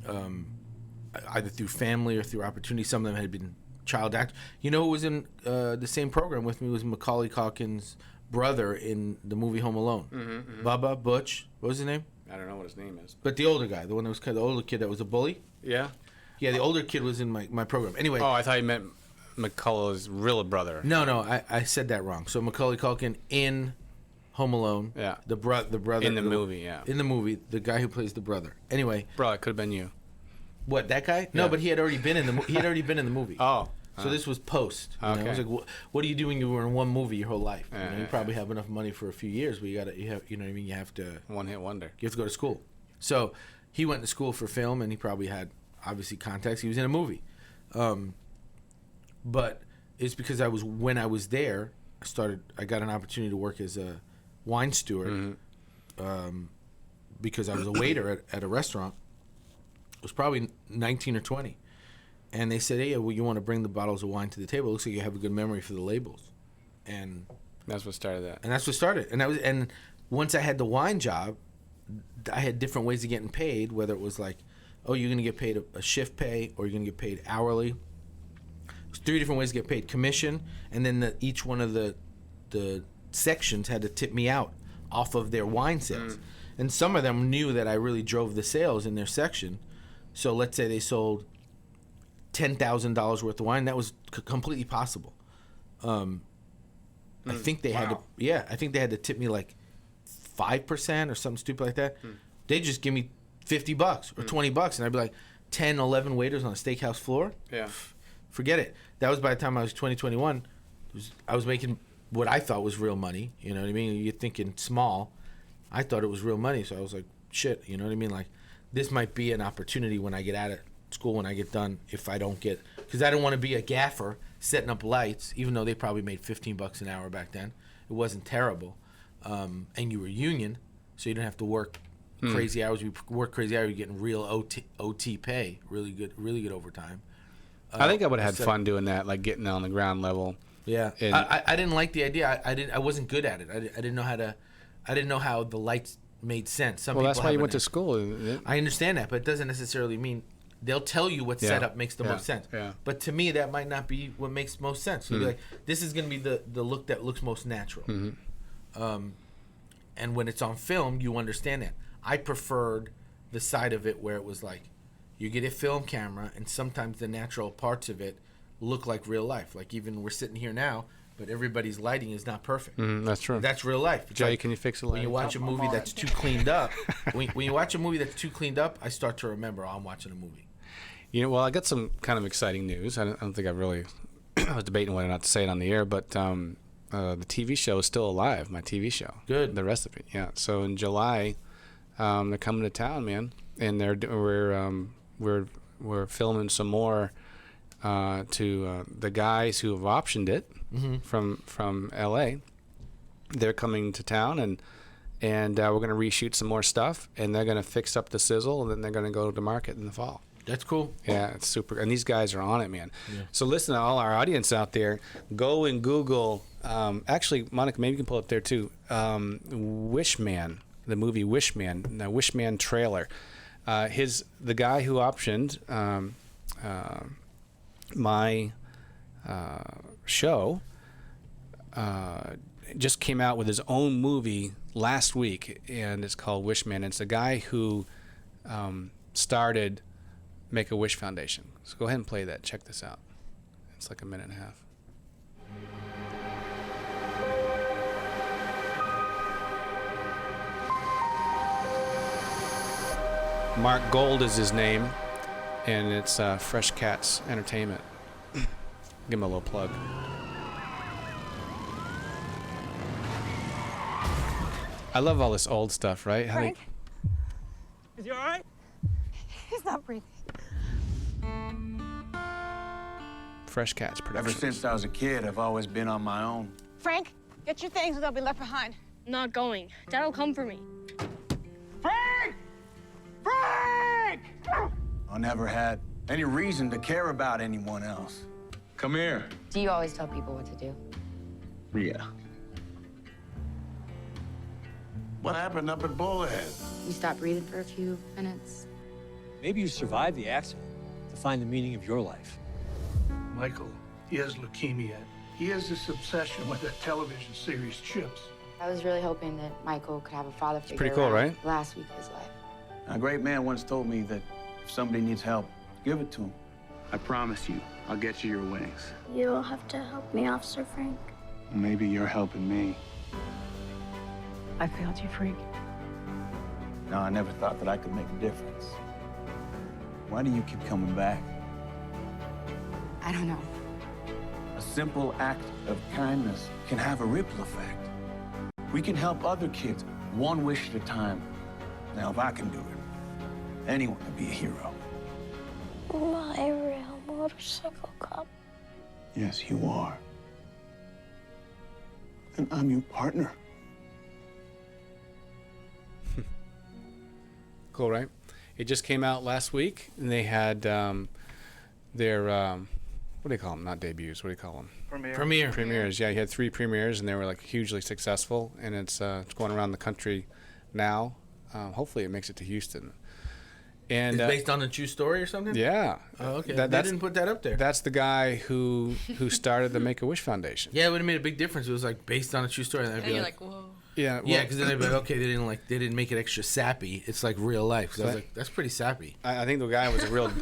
either through family or through opportunity. Some of them had been child actors. You know who was in the same program with me was Macaulay Culkin's brother in the movie Home Alone. Bubba, Butch, what was his name? I don't know what his name is. But the older guy, the one that was kind of the older kid that was a bully. Yeah. Yeah, the older kid was in my program. Anyway. Oh, I thought you meant McCullough's real brother. No, I said that wrong. So Macaulay Culkin in Home Alone. Yeah. The brother. In the movie, yeah. In the movie, the guy who plays the brother. Anyway, Bro, it could have been you. what, that guy? No, Yeah. but he had already been in the movie. Oh. So this was post. You know? Okay. It was like, what do you do when you were in one movie your whole life? Yeah, you yeah, probably have enough money for a few years, but you know what I mean. You have to One-hit wonder. go to school. So he went to school for film, and he probably had obviously contacts. He was in a movie, but it's because when I was there, I got an opportunity to work as a wine steward, because I was a waiter at a restaurant. I was probably 19 or 20. And they said, hey, well, you want to bring the bottles of wine to the table? It looks like you have a good memory for the labels. And That's what started that. that's what started. And once I had the wine job, I had different ways of getting paid, whether it was like, oh, you're going to get paid a shift pay, or you're going to get paid hourly. There's 3 different ways to get paid. Commission, and then each one of the sections had to tip me out off of their wine sales. And some of them knew that I really drove the sales in their section. So let's say they sold $10,000 worth of wine. That was completely possible. I think they had to. Yeah, I think they had to tip me like 5% or something stupid like that. They just give me $50 or $20, and I'd be like 10, 11 waiters on a steakhouse floor. Yeah. Forget it. That was by the time I was 21. I was making what I thought was real money. You know what I mean? You're thinking small. I thought it was real money, so I was like, shit. You know what I mean? Like, this might be an opportunity when I get out of school, when I get done, if I don't get, because I don't want to be a gaffer setting up lights, even though they probably made $15 an hour back then. It wasn't terrible, and you were union, so you didn't have to work crazy hours. You work crazy hours, you're getting real OT pay, really good overtime. I think I would have had so- fun doing that, like getting on the ground level. Yeah, And- I didn't like the idea. I wasn't good at it. I didn't know how to. I didn't know how the lights made sense. Some Well, people that's why you have went an- to school. Isn't it? I understand that, but it doesn't necessarily mean they'll tell you what Yeah. setup makes the most sense. Yeah. But to me, that might not be what makes most sense. So like, this is going to be the look that looks most natural. And when it's on film, you understand that. I preferred the side of it where it was like, you get a film camera, and sometimes the natural parts of it look like real life. Like even we're sitting here now, but everybody's lighting is not perfect. That's true. That's real life. It's Jay, like, can you fix the when light? you watch a movie that's too cleaned up, when you watch a movie that's too cleaned up, I start to remember, I'm watching a movie. Well, I got some kind of exciting news. I don't think I really I was debating whether or not to say it on the air, but the TV show is still alive. My TV show, Good. The Recipe, yeah. So in July, they're coming to town, man, and we're filming some more to the guys who have optioned it from LA. They're coming to town, and we're going to reshoot some more stuff, and they're going to fix up the sizzle, and then they're going to go to market in the fall. That's cool. Yeah, it's super. And these guys are on it, man. Yeah. So listen to all our audience out there. Go and Google. Actually, Monica, maybe you can pull it up there too. Wishman, the movie Wishman, the Wishman trailer. The guy who optioned my show just came out with his own movie last week, and it's called Wishman. It's a guy who started Make-A-Wish Foundation. So go ahead and play that. Check this out. It's like a minute and a half. Mark Gold is his name, and it's Fresh Cats Entertainment. Give him a little plug. I love all this old stuff, right? Frank? Is he all right? He's not breathing. Fresh Cats Ever Productions. since I was a kid, I've always been on my own. Frank, get your things or they'll be left behind. I'm not going. Dad will come for me. Frank! Frank! I never had any reason to care about anyone else. Come here. Do you always tell people what to do? Yeah. What happened up at Bullhead? You stop breathing for a few minutes. Maybe you survived the accident to find the meaning of your life. Michael, he has leukemia. He has this obsession with that television series, Chips. I was really hoping that Michael could have a father figure pretty cool, around right? last week of his life. A great man once told me that if somebody needs help, give it to him. I promise you, I'll get you your wings. You'll have to help me, Officer Frank. Maybe you're helping me. I failed you, Frank. No, I never thought that I could make a difference. Why do you keep coming back? I don't know. A simple act of kindness can have a ripple effect. We can help other kids one wish at a time. Now, if I can do it, anyone can be a hero. My real motorcycle cop. Yes, you are. And I'm your partner. Cool, right? It just came out last week, and they had their what do they call them? Not debuts. What do you call them? Premieres. Yeah, he had 3 premieres, and they were like hugely successful. And it's going around the country now. Hopefully, it makes it to Houston. And It's based on a true story or something? yeah. Oh, okay. They didn't put that up there. That's the guy who started the Make-A-Wish Foundation. Yeah, it would have made a big difference. It was like based on a true story. And, And you're like, whoa. Yeah, yeah, because then they'd be like, okay, they didn't make it extra sappy. It's like real life. 'Cause I was Right. like, that's pretty sappy. I think the guy was a real.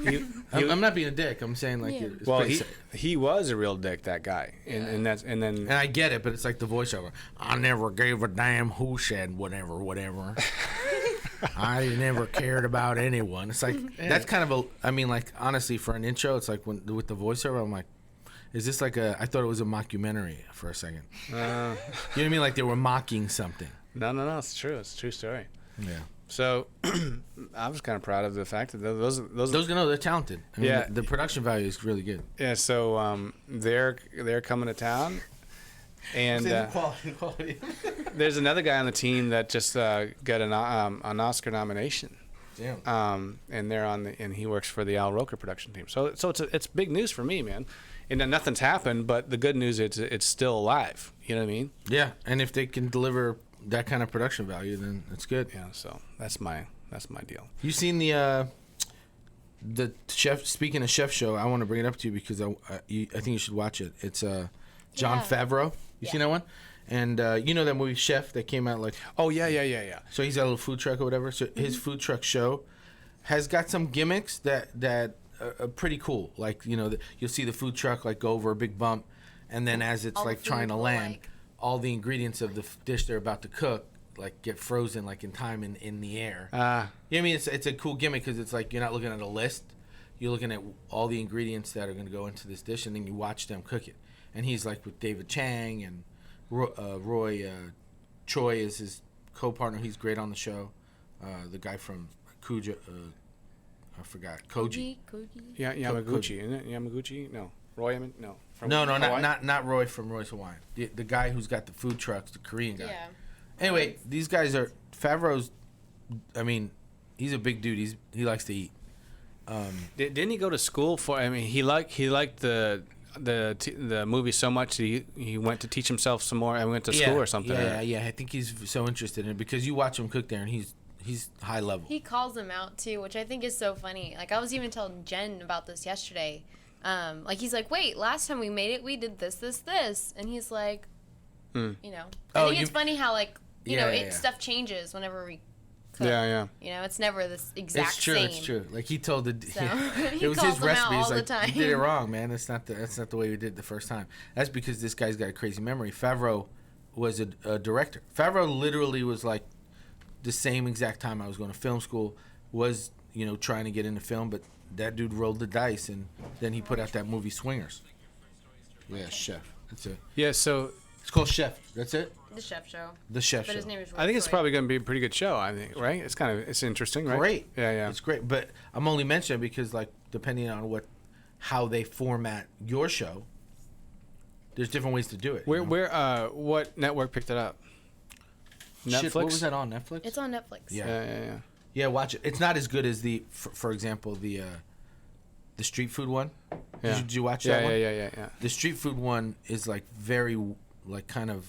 I'm not being a dick. I'm saying like, it's well, pretty he was a real dick. That guy, and then and I get it, but it's like the voiceover. I never gave a damn who said whatever. I never cared about anyone. It's like that's kind of a. I mean, like honestly, for an intro, it's like when with the voiceover, I'm like, is this like a? I thought it was a mockumentary for a second. You know what I mean? Like they were mocking something. No, it's true. It's a true story. Yeah. So I was kind of proud of the fact that those they're talented. I mean, yeah, the production value is really good. Yeah. So they're coming to town, and quality. there's another guy on the team that just got an Oscar nomination. Damn. And they're and he works for the Al Roker production team. So it's big news for me, man. And then nothing's happened, but the good news is it's still alive. You know what I mean? Yeah, and if they can deliver that kind of production value, then it's good. Yeah. So that's my deal. You seen the the chef. Speaking of chef show, I want to bring it up to you because I think you should watch it. It's John Favreau. You seen that one? And you know that movie Chef that came out like. Oh yeah. So he's got a little food truck or whatever. So his food truck show has got some gimmicks that are pretty cool. Like you'll see the food truck like go over a big bump, and then as it's All the like trying to food will, land, like- all the ingredients of the dish they're about to cook like get frozen like in time in the air. You know what I mean? It's a cool gimmick because it's like you're not looking at a list. You're looking at all the ingredients that are going to go into this dish, and then you watch them cook it. And he's like with David Chang and Roy Choi is his co-partner. He's great on the show. The guy from Kuja, I forgot Koji. Yeah, Yamaguchi, isn't it? Yamaguchi? No, Roy. No. From No, Hawaii? not Roy from Roy's Hawaiian. The guy who's got the food trucks, the Korean guy. Yeah. Anyway, these guys are Favreau's. I mean, he's a big dude. He likes to eat. Didn't he go to school for? I mean, he liked the movie so much he went to teach himself some more. I went to school or something. Yeah. I think he's so interested in it because you watch him cook there, and he's high level. He calls them out too, which I think is so funny. Like I was even telling Jen about this yesterday. Like he's like, wait, last time we made it, we did this, and he's like, you know. I think it's funny how like stuff changes whenever we cook. Yeah. You know, it's never this exact same. It's true. Like he told it He was calls his them out recipe. He's all the like, time. you did it wrong, man. That's not the way we did it the first time. That's because this guy's got a crazy memory. Favreau was a director. Favreau literally was like the same exact time I was going to film school, was trying to get into film, but that dude rolled the dice, and then he put out that movie Swingers. Yeah, Chef. That's it. Yeah, so it's called Chef. That's it. The Chef Show. The Chef But Show. his name is Roy I think it's Choi. probably going to be a pretty good show. I think, right? It's interesting, right? Great. Yeah. It's great, but I'm only mentioning it because like depending on how they format your show, there's different ways to do it. What network picked it up? Netflix. Shit, what was that on Netflix? It's on Netflix. Yeah. Yeah, watch it. It's not as good as for example, the street food one. Yeah. Did you watch that one? Yeah. The street food one is like very like kind of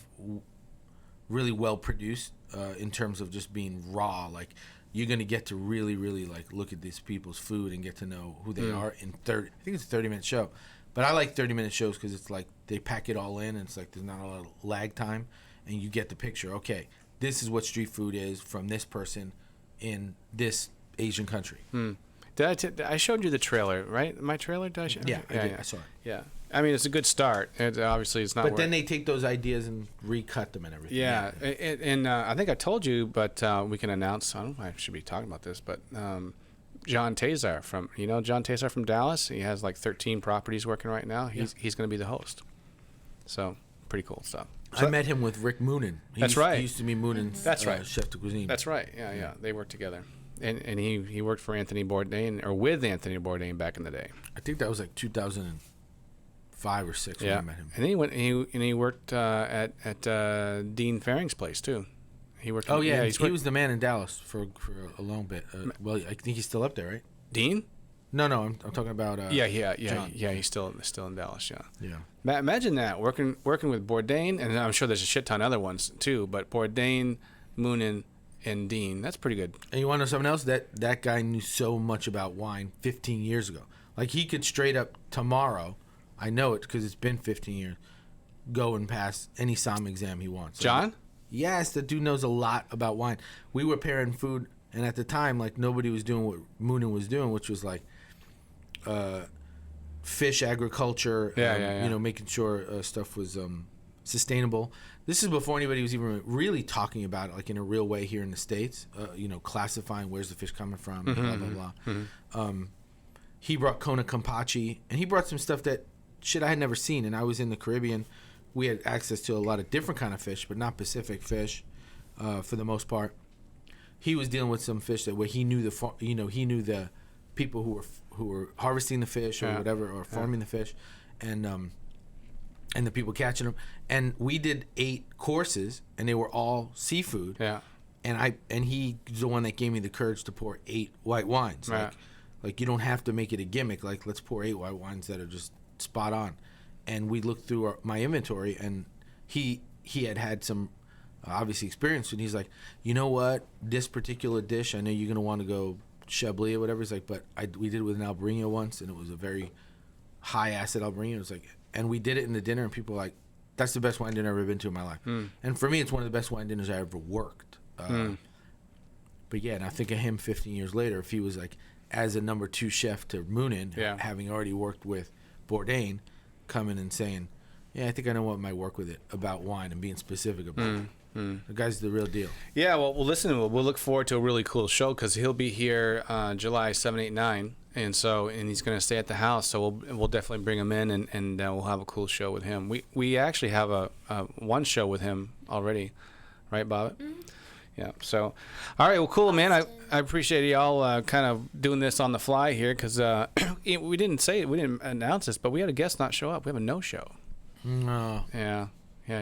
really well produced in terms of just being raw. Like you're gonna get to really, really like look at these people's food and get to know who they are in 30. I think it's a 30-minute show, but I like 30-minute shows because it's like they pack it all in and it's like there's not a lot of lag time, and you get the picture. Okay, this is what street food is from this person in this Asian country. I showed you the trailer, right? My trailer? Did I show? Yeah, I did. I saw it. Yeah. I mean, it's a good start. Obviously, it's not. But then they take those ideas and recut them and everything. Yeah, and I think I told you, but we can announce. I don't know if I should be talking about this, but John Tazar from John Tazar from Dallas. He has like 13 properties working right now. He's going to be the host. So pretty cool stuff. I met him with Rick Moonen. That's right. He used to be Moonen's That's right. chef de cuisine. That's right. Yeah. They worked together. And he worked for Anthony Bourdain, or with Anthony Bourdain back in the day. I think that was like 2005 or 6 when I met him. And then he worked at Dean Faring's place too. He worked. Oh yeah, he was the man in Dallas for a long bit. Well, I think he's still up there, right? Dean? No, I'm talking about. John. He's still in Dallas. Yeah. Imagine that working with Bourdain, and I'm sure there's a shit ton of other ones too. But Bourdain, Moonen, and Dean, that's pretty good. And you want to know something else? That guy knew so much about wine 15 years ago. Like he could straight up tomorrow, I know it because it's been 15 years, go and pass any SOM exam he wants. John? Yes, the dude knows a lot about wine. We were pairing food, and at the time, like nobody was doing what Moonen was doing, which was like fish agriculture. Making sure stuff was sustainable. This is before anybody was even really talking about it, like in a real way here in the States. Classifying where's the fish coming from, blah blah blah. He brought Kona Kampachi, and he brought some stuff that I had never seen. And I was in the Caribbean. We had access to a lot of different kind of fish, but not Pacific fish, for the most part. He was dealing with some fish where he knew the people who were harvesting the fish or whatever, or farming the fish, and the people catching them. And we did 8 courses, and they were all seafood. Yeah. And he's the one that gave me the courage to pour 8 white wines. Right. Like you don't have to make it a gimmick. Like let's pour 8 white wines that are just spot on. And we looked through my inventory, and he had some obviously experience, and he's like, you know what, this particular dish, I know you're gonna want to go Chablis or whatever. He's like, but we did it with an Albarino once, and it was a very high acid Albarino. It was like, and we did it in the dinner, and people were like, that's the best wine dinner I've ever been to in my life. And for me, it's one of the best wine dinners I ever worked. But yeah, and I think of him 15 years later, if he was like, as a number 2 chef to Moonin, having already worked with Bourdain, coming and saying, yeah, I think I know what might work with it about wine and being specific about it. The guy's the real deal. Yeah, well, listen, we'll look forward to a really cool show because he'll be here July 7, 8, 9. And he's going to stay at the house. So we'll definitely bring him in and we'll have a cool show with him. We actually have a one show with him already. Right, Bob? Yeah. So, all right. Well, cool, man. I appreciate y'all kind of doing this on the fly here because we didn't announce this, but we had a guest not show up. We have a no-show. No. Yeah,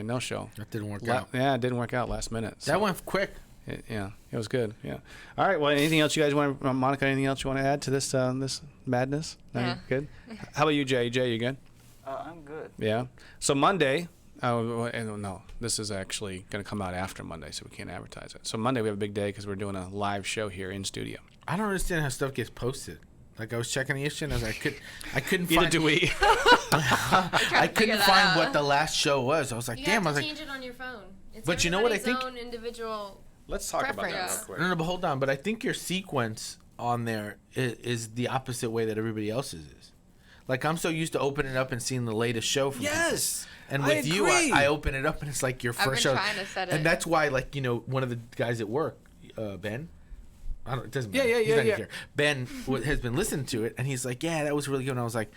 no-show. That didn't work out. Yeah, it didn't work out last minute. So. That went quick. It was good. Yeah. All right. Well, anything else you guys want, Monica? Anything else you want to add to this this madness? No, Yeah. Good. How about you, Jay? Jay, you good? I'm good. Yeah. So Monday. No, this is actually going to come out after Monday, so we can't advertise it. So Monday we have a big day because we're doing a live show here in studio. I don't understand how stuff gets posted. Like I was checking the issue and I was like, I couldn't Neither find. do we. I couldn't find what the last show was. I was like, You damn. I have was to like, change it on your phone. It's But you know what I everybody's think? own individual Let's talk about that preference. real quick. no, but hold on. But I think your sequence on there is the opposite way that everybody else's is. Like I'm so used to opening it up and seeing the latest show from Yes. people. And I with you, agree. I open it up and it's like your I've first been show. trying to set it. And that's why, like, you know, one of the guys at work, Ben, it doesn't matter. Yeah, He's not yeah. here. Ben has been listening to it, and he's like, yeah, that was really good. And I was like,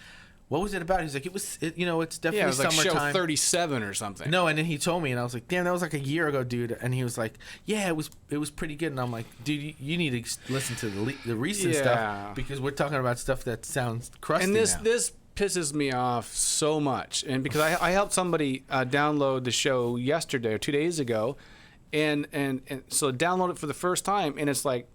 what was it about? He's like, it's definitely Yeah, it was like summertime. show 37 or something. No, and then he told me, and I was like, damn, that was like a year ago, dude. And he was like, yeah, it was pretty good. And I'm like, dude, you need to listen to the recent stuff because we're talking about stuff that sounds crusty And now. this pisses me off so much. And because I helped somebody download the show yesterday or 2 days ago, and so download it for the first time, and it's like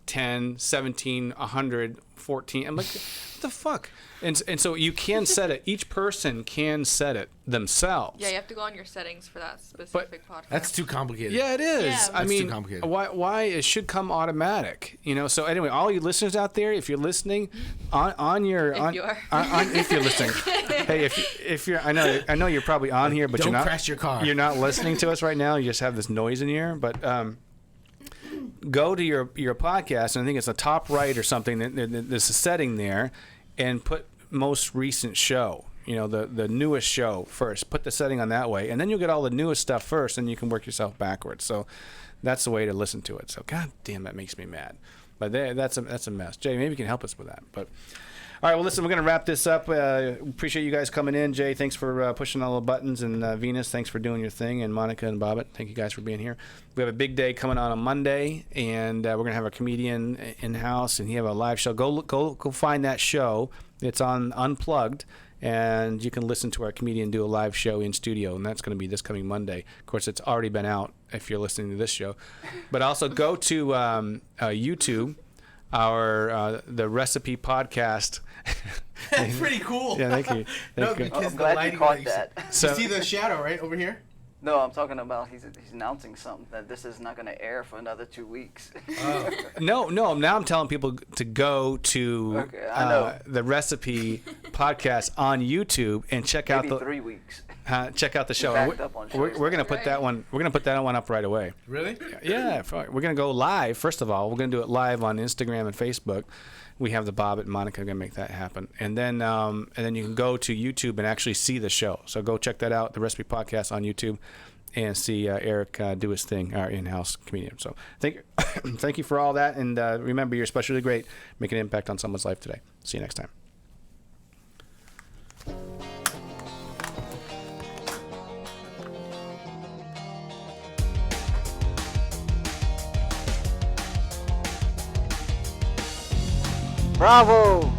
10, 17, 100, 14. I'm like, what the fuck? And so you can set it. Each person can set it themselves. Yeah, you have to go on your settings for that specific podcast. That's too complicated. Yeah, it is. Yeah. I That's mean, too complicated. why it should come automatic, you know? So anyway, all you listeners out there, if you're listening, on your if you're listening, hey, if you're, I know you're probably on here, but Don't you're not. crash your car. You're not listening to us right now. You just have this noise in your ear, but. Go to your podcast, and I think it's the top right or something. There's a setting there, and put most recent show. You know, the newest show first. Put the setting on that way, and then you'll get all the newest stuff first, and you can work yourself backwards. So that's the way to listen to it. So god damn, that makes me mad. But that's a mess. Jay, maybe you can help us with that. But all right, well, listen, we're going to wrap this up. Appreciate you guys coming in. Jay, thanks for pushing all the buttons. And Venus, thanks for doing your thing. And Monica and Bobbit, thank you guys for being here. We have a big day coming on Monday, and we're going to have a comedian in-house, and he have a live show. Go find that show. It's on Unplugged, and you can listen to our comedian do a live show in studio, and that's going to be this coming Monday. Of course, it's already been out if you're listening to this show. But also go to YouTube, the Recipe podcast. That's pretty cool. Yeah, thank you. No, because I'm glad you caught that. So- you see the shadow right over here? No, I'm talking about he's announcing something that this is not going to air for another 2 weeks. No. Now I'm telling people to go to Okay, I know. the Recipe podcast on YouTube and check Maybe out the 3 weeks. check out the show. backed up on We're shows. going to put that one. We're going to put that one up right away. Really? Yeah, we're going to go live. First of all, we're going to do it live on Instagram and Facebook. We have the Bobbit and Monica going to make that happen, and then you can go to YouTube and actually see the show. So go check that out, the Recipe Podcast on YouTube, and see Eric do his thing, our in-house comedian. So thank you for all that, and remember, you're especially great. Make an impact on someone's life today. See you next time. Bravo!